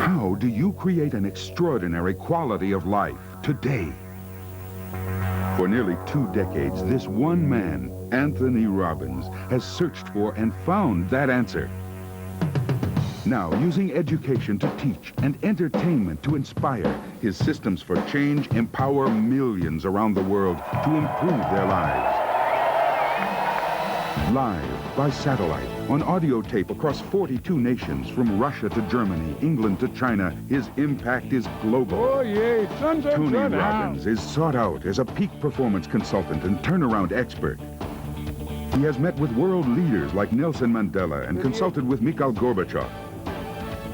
How do you create an extraordinary quality of life today? For nearly 2 decades, this one man, Antony Robbins, has searched for and found that answer. Now, using education to teach and entertainment to inspire, his systems for change empower millions around the world to improve their lives. Live, by satellite, on audio tape across 42 nations, from Russia to Germany, England to China, his impact is global. Oh, yeah, Tony Robbins is sought out as a peak performance consultant and turnaround expert. He has met with world leaders like Nelson Mandela and consulted with Mikhail Gorbachev.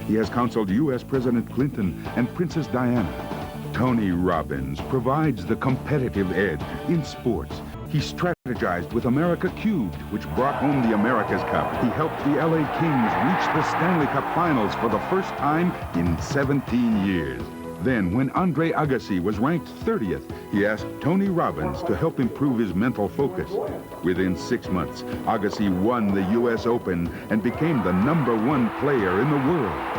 He has counseled U.S. President Clinton and Princess Diana. Tony Robbins provides the competitive edge in sports. He strategized with America Cubed, which brought home the America's Cup. He helped the LA Kings reach the Stanley Cup Finals for the first time in 17 years. Then, when Andre Agassi was ranked 30th, he asked Tony Robbins to help improve his mental focus. Within 6 months, Agassi won the U.S. Open and became the #1 player in the world.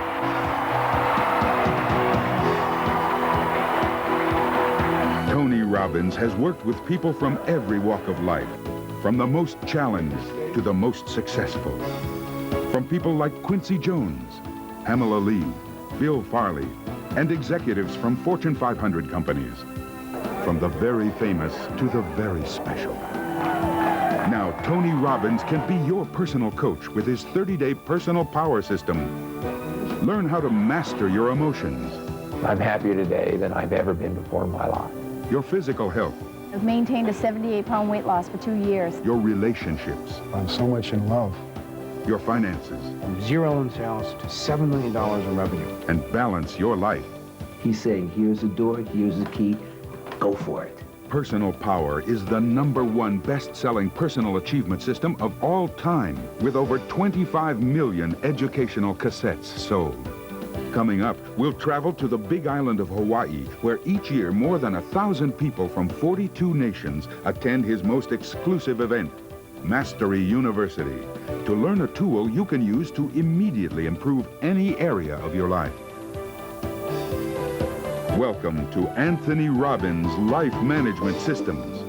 Tony Robbins has worked with people from every walk of life, from the most challenged to the most successful. From people like Quincy Jones, Pamela Lee, Bill Farley, and executives from Fortune 500 companies. From the very famous to the very special. Now, Tony Robbins can be your personal coach with his 30-day personal power system. Learn how to master your emotions. I'm happier today than I've ever been before in my life. Your physical health. I've maintained a 78-pound weight loss for 2 years. Your relationships. I'm so much in love. Your finances. From 0 in sales to $7 million in revenue. And balance your life. He's saying, here's the door, here's the key, go for it. Personal Power is the #1 best-selling personal achievement system of all time, with over 25 million educational cassettes sold. Coming up, we'll travel to the big island of Hawaii, where each year more than 1,000 people from 42 nations attend his most exclusive event, Mastery University, to learn a tool you can use to immediately improve any area of your life. Welcome to Antony Robbins' Life Management Systems.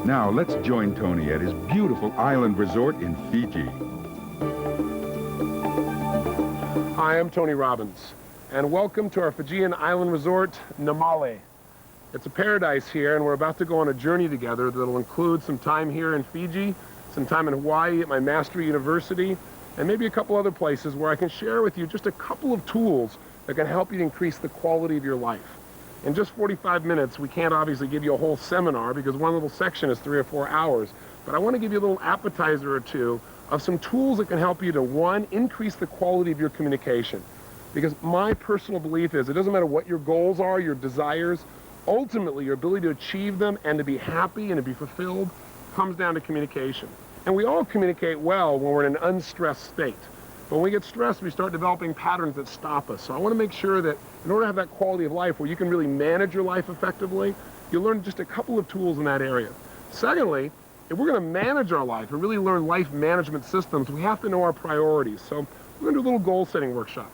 Now let's join Tony at his beautiful island resort in Fiji. Hi, I'm Tony Robbins, and welcome to our Fijian island resort, Namale. It's a paradise here, and we're about to go on a journey together that'll include some time here in Fiji, some time in Hawaii at my Mastery University, and maybe a couple other places where I can share with you just a couple of tools that can help you increase the quality of your life. In just 45 minutes, we can't obviously give you a whole seminar because one little section is 3 or 4 hours, but I want to give you a little appetizer or two of some tools that can help you to, one, increase the quality of your communication. Because my personal belief is it doesn't matter what your goals are, your desires, ultimately your ability to achieve them and to be happy and to be fulfilled comes down to communication. And we all communicate well when we're in an unstressed state. But when we get stressed, we start developing patterns that stop us. So I want to make sure that in order to have that quality of life where you can really manage your life effectively, you learn just a couple of tools in that area. Secondly, if we're going to manage our life and really learn life management systems, we have to know our priorities. So we're going to do a little goal setting workshop.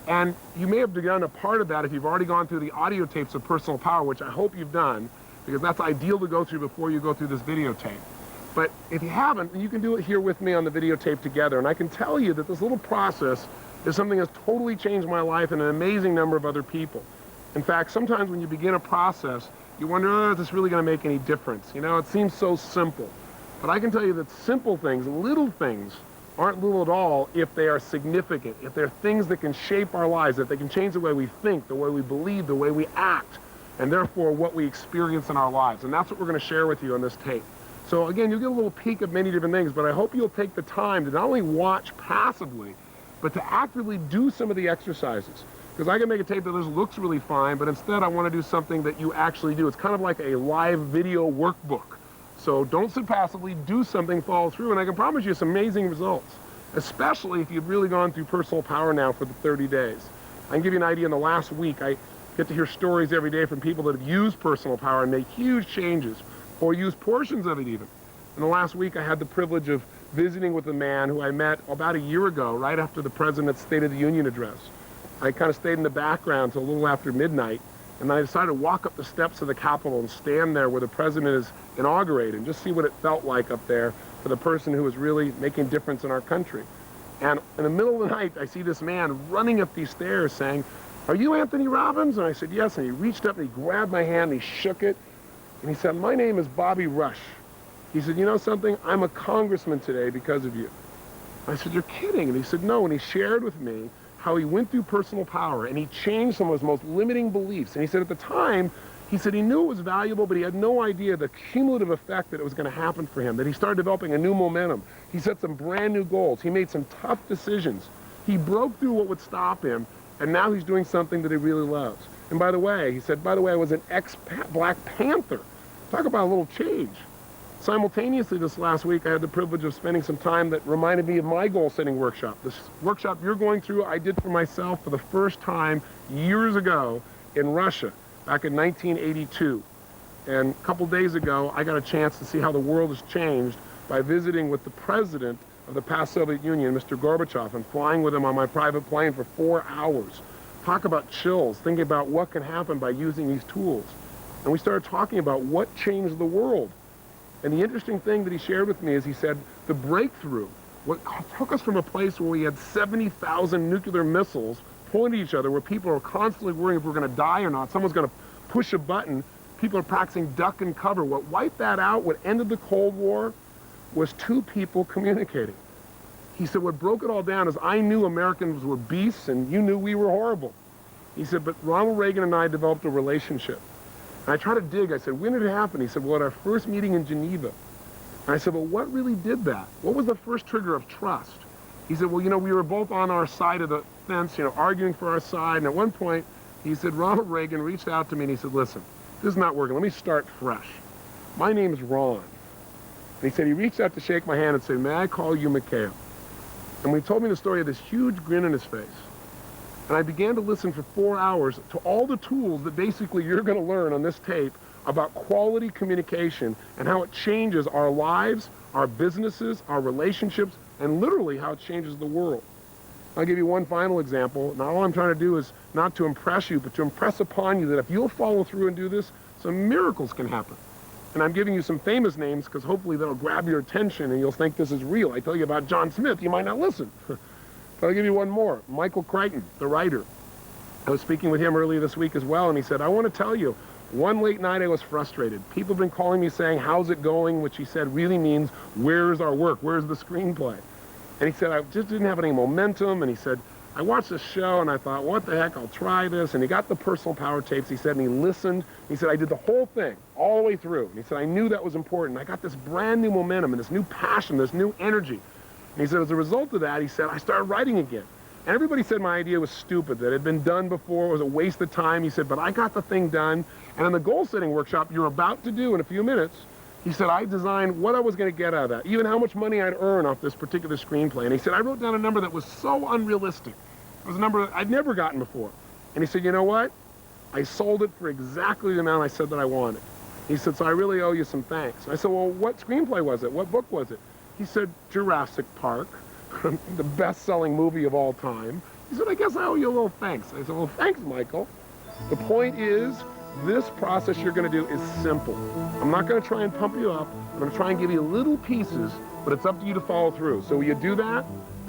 And you may have done a part of that if you've already gone through the audio tapes of Personal Power, which I hope you've done, because that's ideal to go through before you go through this videotape. But if you haven't, you can do it here with me on the videotape together. And I can tell you that this little process is something that's totally changed my life and an amazing number of other people. In fact, sometimes when you begin a process, you wonder, oh, is this really going to make any difference? You know, it seems so simple. But I can tell you that simple things, little things, aren't little at all if they are significant, if they're things that can shape our lives, if they can change the way we think, the way we believe, the way we act, and therefore what we experience in our lives. And that's what we're going to share with you on this tape. So again, you'll get a little peek of many different things, but I hope you'll take the time to not only watch passively, but to actively do some of the exercises. Because I can make a tape that just looks really fine, but instead I want to do something that you actually do. It's kind of like a live video workbook. So don't sit passively, do something, follow through, and I can promise you some amazing results, especially if you've really gone through Personal Power now for the 30 days. I can give you an idea. In the last week, I get to hear stories every day from people that have used Personal Power and made huge changes, or used portions of it even. In the last week, I had the privilege of visiting with a man who I met about a year ago, right after the President's State of the Union address. I kind of stayed in the background till a little after midnight, and then I decided to walk up the steps of the Capitol and stand there where the President is inaugurated and just see what it felt like up there for the person who was really making a difference in our country. And in the middle of the night, I see this man running up these stairs saying, "Are you Anthony Robbins?" And I said, "Yes." And he reached up and he grabbed my hand and he shook it. And he said, "My name is Bobby Rush." He said, "You know something? I'm a congressman today because of you." I said, "You're kidding." And he said, "No." And he shared with me how he went through personal power and he changed some of his most limiting beliefs. And he said at the time, he said he knew it was valuable, but he had no idea the cumulative effect that it was going to happen for him, that he started developing a new momentum. He set some brand new goals. He made some tough decisions. He broke through what would stop him, and now he's doing something that he really loves. And by the way, he said, by the way, I was an ex-Black Panther. Talk about a little change. Simultaneously this last week, I had the privilege of spending some time that reminded me of my goal-setting workshop. This workshop you're going through, I did for myself for the first time years ago in Russia, back in 1982. And a couple days ago, I got a chance to see how the world has changed by visiting with the president of the past Soviet Union, Mr. Gorbachev, and flying with him on my private plane for 4 hours. Talk about chills, thinking about what can happen by using these tools. And we started talking about what changed the world. And the interesting thing that he shared with me is he said the breakthrough, what took us from a place where we had 70,000 nuclear missiles pointing at each other, where people are constantly worrying if we're going to die or not, someone's going to push a button, people are practicing duck and cover. What wiped that out, what ended the Cold War, was two people communicating. He said what broke it all down is I knew Americans were beasts and you knew we were horrible. He said, but Ronald Reagan and I developed a relationship. And I tried to dig. I said, when did it happen? He said, well, at our first meeting in Geneva. And I said, well, what really did that? What was the first trigger of trust? He said, well, you know, we were both on our side of the fence, you know, arguing for our side. And at one point, he said, Ronald Reagan reached out to me and he said, listen, this is not working. Let me start fresh. My name is Ron. And he said, he reached out to shake my hand and said, may I call you Mikhail? And when he told me the story of this huge grin on his face, and I began to listen for 4 hours to all the tools that basically you're going to learn on this tape about quality communication and how it changes our lives, our businesses, our relationships, and literally how it changes the world. I'll give you one final example. Now, all I'm trying to do is not to impress you, but to impress upon you that if you'll follow through and do this, some miracles can happen. And I'm giving you some famous names because hopefully that'll grab your attention and you'll think this is real. I tell you about John Smith, you might not listen. But I'll give you one more. Michael Crichton, the writer. I was speaking with him earlier this week as well, and he said, I want to tell you, one late night I was frustrated. People have been calling me saying, how's it going? Which he said really means, where's our work? Where's the screenplay? And he said, I just didn't have any momentum. And he said, I watched this show and I thought, what the heck, I'll try this. And he got the personal power tapes, he said, and he listened. He said, I did the whole thing, all the way through. And he said, I knew that was important. I got this brand new momentum and this new passion, this new energy. And he said, as a result of that, he said, I started writing again. And everybody said my idea was stupid, that it had been done before, it was a waste of time. He said, but I got the thing done. And in the goal-setting workshop you're about to do in a few minutes, he said, I designed what I was going to get out of that, even how much money I'd earn off this particular screenplay. And he said, I wrote down a number that was so unrealistic. It was a number that I'd never gotten before. And he said, you know what? I sold it for exactly the amount I said that I wanted. He said, so I really owe you some thanks. I said, well, what screenplay was it? What book was it? He said, Jurassic Park, the best-selling movie of all time. He said, I guess I owe you a little thanks. I said, well, thanks, Michael. The point is, this process you're going to do is simple. I'm not going to try and pump you up. I'm going to try and give you little pieces, but it's up to you to follow through. So will you do that?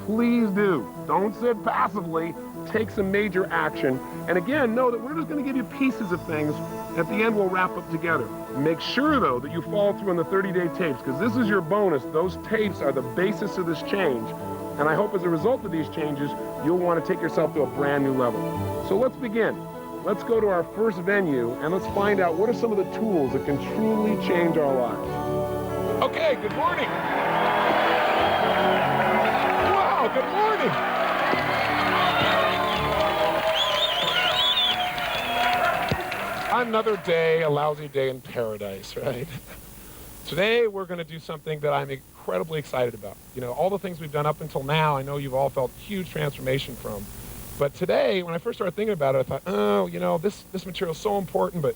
Please do. Don't sit passively. Take some major action. And again, know that we're just going to give you pieces of things. At the end, we'll wrap up together. Make sure, though, that you follow through on the 30-day tapes, because this is your bonus. Those tapes are the basis of this change. And I hope as a result of these changes, you'll want to take yourself to a brand new level. So let's begin. Let's go to our first venue, and let's find out what are some of the tools that can truly change our lives. Okay, good morning. Wow, good morning. Another day, a lousy day in paradise, right? Today, we're going to do something that I'm incredibly excited about. You know, all the things we've done up until now, I know you've all felt huge transformation from. But today, when I first started thinking about it, I thought, oh, you know, this material is so important, but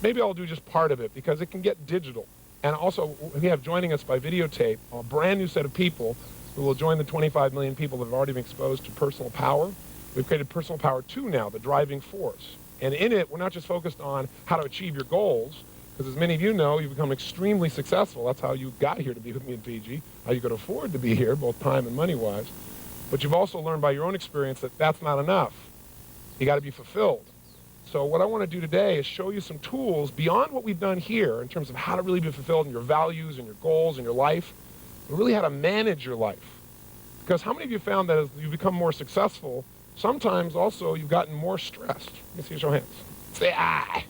maybe I'll do just part of it because it can get digital. And also, we have joining us by videotape a brand new set of people who will join the 25 million people that have already been exposed to personal power. We've created Personal Power 2 now, the driving force. And in it, we're not just focused on how to achieve your goals, because as many of you know, you've become extremely successful. That's how you got here to be with me in Fiji, how you could afford to be here, both time and money-wise. But you've also learned by your own experience that that's not enough. You got to be fulfilled. So what I want to do today is show you some tools beyond what we've done here in terms of how to really be fulfilled in your values and your goals and your life, but really how to manage your life. Because how many of you found that as you become more successful, sometimes also you've gotten more stressed? You can see, show hands. Say, "I."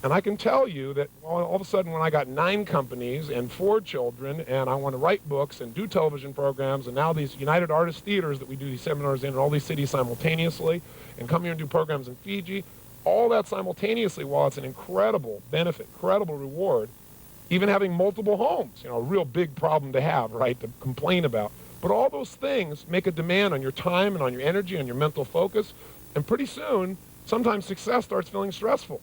And I can tell you that all of a sudden when I got 9 companies and 4 children and I want to write books and do television programs and now these United Artists Theaters that we do these seminars in all these cities simultaneously and come here and do programs in Fiji, all that simultaneously, while it's an incredible benefit, incredible reward, even having multiple homes, you know, a real big problem to have, right, to complain about. But all those things make a demand on your time and on your energy and your mental focus, and pretty soon, sometimes success starts feeling stressful.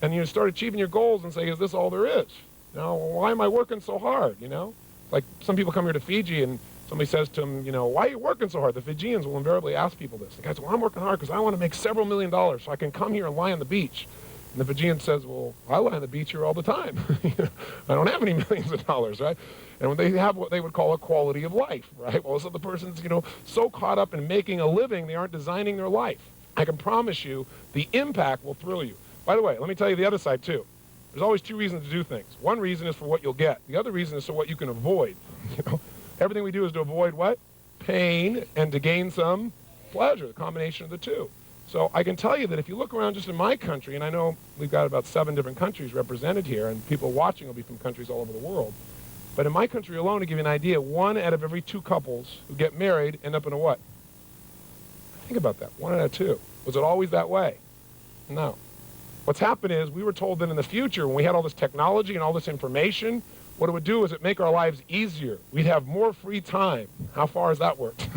And you start achieving your goals and say, is this all there is? You know, why am I working so hard, you know? Like some people come here to Fiji and somebody says to them, you know, why are you working so hard? The Fijians will invariably ask people this. The guy says, well, I'm working hard because I want to make several $1 million so I can come here and lie on the beach. And the Fijian says, well, I lie on the beach here all the time. I don't have any millions of dollars, right? And when they have what they would call a quality of life, right? Well, so the person's, you know, so caught up in making a living, they aren't designing their life. I can promise you the impact will thrill you. By the way, let me tell you the other side, too. There's always 2 reasons to do things. One reason is for what you'll get. The other reason is for what you can avoid. You know, everything we do is to avoid what? Pain and to gain some pleasure, the combination of the 2. So I can tell you that if you look around just in my country, and I know we've got about 7 different countries represented here, and people watching will be from countries all over the world. But in my country alone, to give you an idea, 1 out of every 2 couples who get married end up in a what? Think about that, 1 out of 2. Was it always that way? No. What's happened is we were told that in the future, when we had all this technology and all this information, what it would do is it make our lives easier. We'd have more free time. How far has that worked?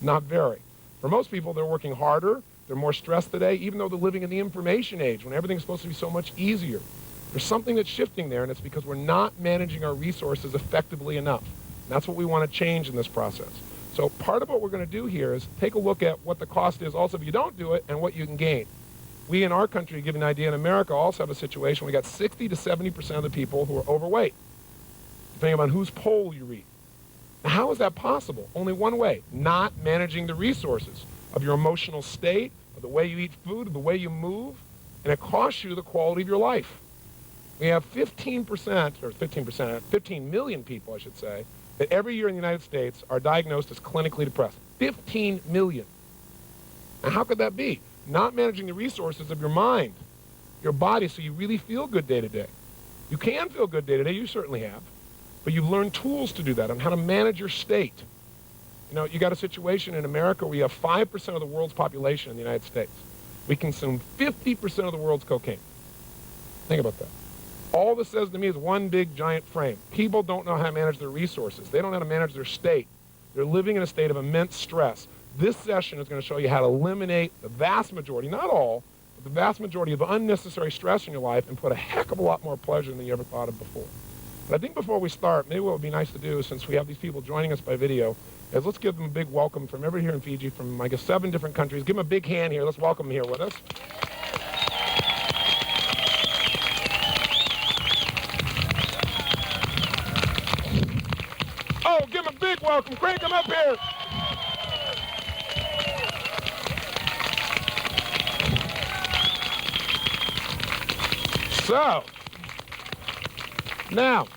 Not very. For most people, they're working harder. They're more stressed today, even though they're living in the information age when everything's supposed to be so much easier. There's something that's shifting there, and it's because we're not managing our resources effectively enough. And that's what we want to change in this process. So part of what we're going to do here is take a look at what the cost is also if you don't do it and what you can gain. We in our country, to give you an idea, in America also have a situation, we got 60 to 70% of the people who are overweight, depending on whose poll you read. Now, how is that possible? Only one way, not managing the resources of your emotional state, of the way you eat food, of the way you move, and it costs you the quality of your life. We have 15 million people, I should say, that every year in the United States are diagnosed as clinically depressed. 15 million. Now, how could that be? Not managing the resources of your mind, your body, so you really feel good day to day. You can feel good day to day, you certainly have, but you've learned tools to do that on how to manage your state. You know, you got a situation in America where you have 5% of the world's population in the United States. We consume 50% of the world's cocaine. Think about that. All this says to me is one big giant frame. People don't know how to manage their resources. They don't know how to manage their state. They're living in a state of immense stress. This session is going to show you how to eliminate the vast majority, not all, but the vast majority of unnecessary stress in your life and put a heck of a lot more pleasure than you ever thought of before. But I think before we start, maybe what would be nice to do, since we have these people joining us by video, is let's give them a big welcome from everybody here in Fiji, from, I guess, 7 different countries. Give them a big hand here. Let's welcome them here with us. Oh, give them a big welcome. Crank them up here. So, now,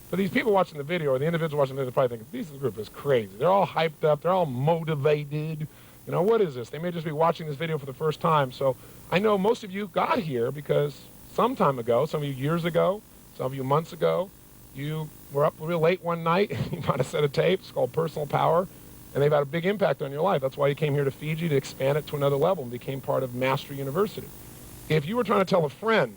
for these people watching the video, or the individual watching the video, probably think, this group is crazy. They're all hyped up. They're all motivated. You know, what is this? They may just be watching this video for the first time. So I know most of you got here because some time ago, some of you years ago, some of you months ago, you were up real late one night. You might have set a tape. It's called Personal Power. And they've had a big impact on your life. That's why you came here to Fiji, to expand it to another level and became part of Mastery University. If you were trying to tell a friend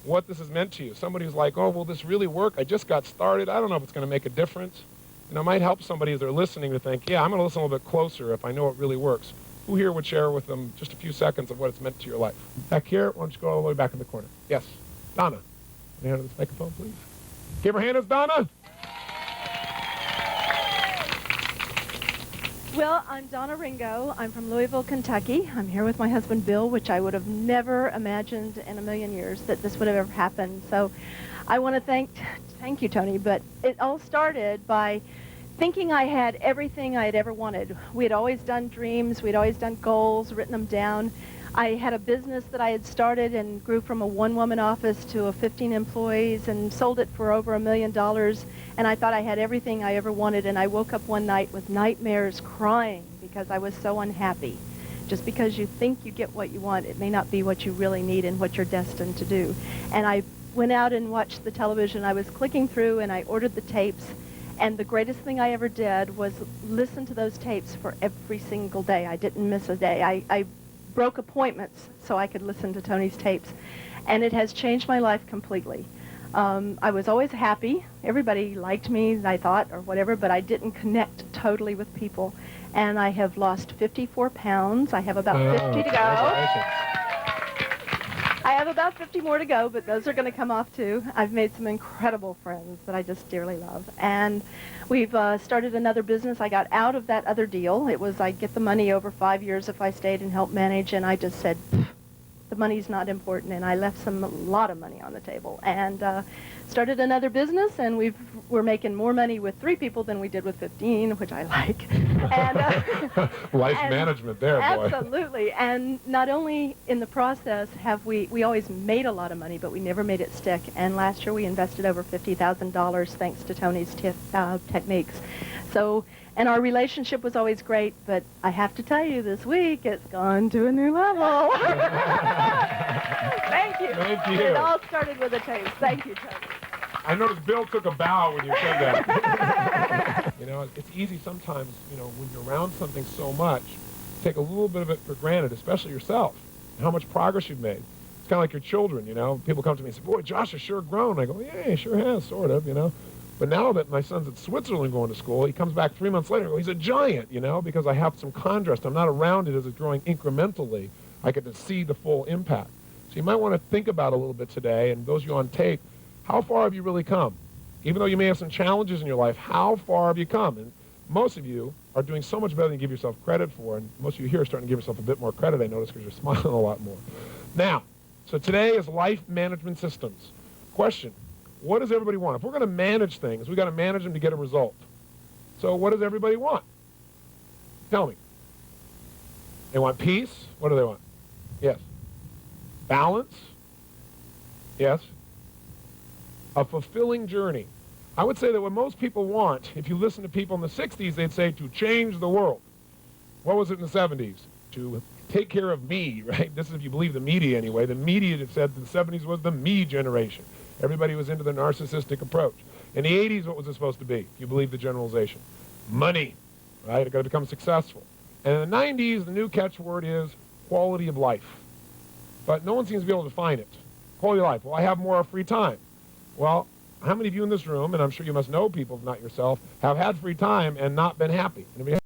what this has meant to you, somebody who's like, oh, will this really work? I just got started. I don't know if it's going to make a difference. And it might help somebody as they're listening to think, yeah, I'm going to listen a little bit closer if I know it really works. Who here would share with them just a few seconds of what it's meant to your life? Back here, why don't you go all the way back in the corner? Yes, Donna. Hand on this microphone, please. Give her a hand, it's Donna. Well, I'm Donna Ringo. I'm from Louisville, Kentucky. I'm here with my husband, Bill, which I would have never imagined in a million years that this would have ever happened. So I want to thank you, Tony, but it all started by thinking I had everything I had ever wanted. We had always done dreams. We'd always done goals, written them down. I had a business that I had started and grew from a one-woman office to a 15 employees and sold it for over $1 million. And I thought I had everything I ever wanted. And I woke up one night with nightmares, crying because I was so unhappy. Just because you think you get what you want, it may not be what you really need and what you're destined to do. And I went out and watched the television. I was clicking through and I ordered the tapes. And the greatest thing I ever did was listen to those tapes for every single day. I didn't miss a day. I broke appointments so I could listen to Tony's tapes. And it has changed my life completely. I was always happy. Everybody liked me, I thought, or whatever, but I didn't connect totally with people. And I have lost 54 pounds. I have about 50 to go. I have about 50 more to go, but those are going to come off too. I've made some incredible friends that I just dearly love. And we've started another business. I got out of that other deal. It was I'd get the money over 5 years if I stayed and helped manage, and I just said, the money's not important, and I left a lot of money on the table. And started another business, and we're making more money with 3 people than we did with 15, which I like. And, Life management there, boy. Absolutely. And not only in the process have we always made a lot of money, but we never made it stick. And last year we invested over $50,000 thanks to Tony's techniques. So, and our relationship was always great, but I have to tell you, this week it's gone to a new level. Thank you. Thank you. It all started with a taste. Thank you, Tony. I noticed Bill took a bow when you said that. You know, it's easy sometimes, you know, when you're around something so much, take a little bit of it for granted, especially yourself, and how much progress you've made. It's kind of like your children, you know. People come to me and say, boy, Josh has sure grown. I go, yeah, he sure has, sort of, you know. But now that my son's at Switzerland going to school, he comes back 3 months later and goes, he's a giant, you know, because I have some contrast. I'm not around it as it's growing incrementally. I get to see the full impact. So you might want to think about a little bit today, and those of you on tape, how far have you really come? Even though you may have some challenges in your life, how far have you come? And most of you are doing so much better than you give yourself credit for, and most of you here are starting to give yourself a bit more credit, I notice, because you're smiling a lot more. Now, so today is life management systems. Question, what does everybody want? If we're going to manage things, we've got to manage them to get a result. So what does everybody want? Tell me. They want peace. What do they want? Yes. Balance. Yes. A fulfilling journey. I would say that what most people want, if you listen to people in the 60s, they'd say to change the world. What was it in the 70s? To take care of me, right? This is if you believe the media anyway. The media said the 70s was the me generation. Everybody was into the narcissistic approach. In the 80s, what was it supposed to be, if you believe the generalization? Money, right? It got to become successful. And in the 90s, the new catchword is quality of life. But no one seems to be able to define it. Quality of life. Well, I have more free time. Well, how many of you in this room, and I'm sure you must know people, if not yourself, have had free time and not been happy? Anybody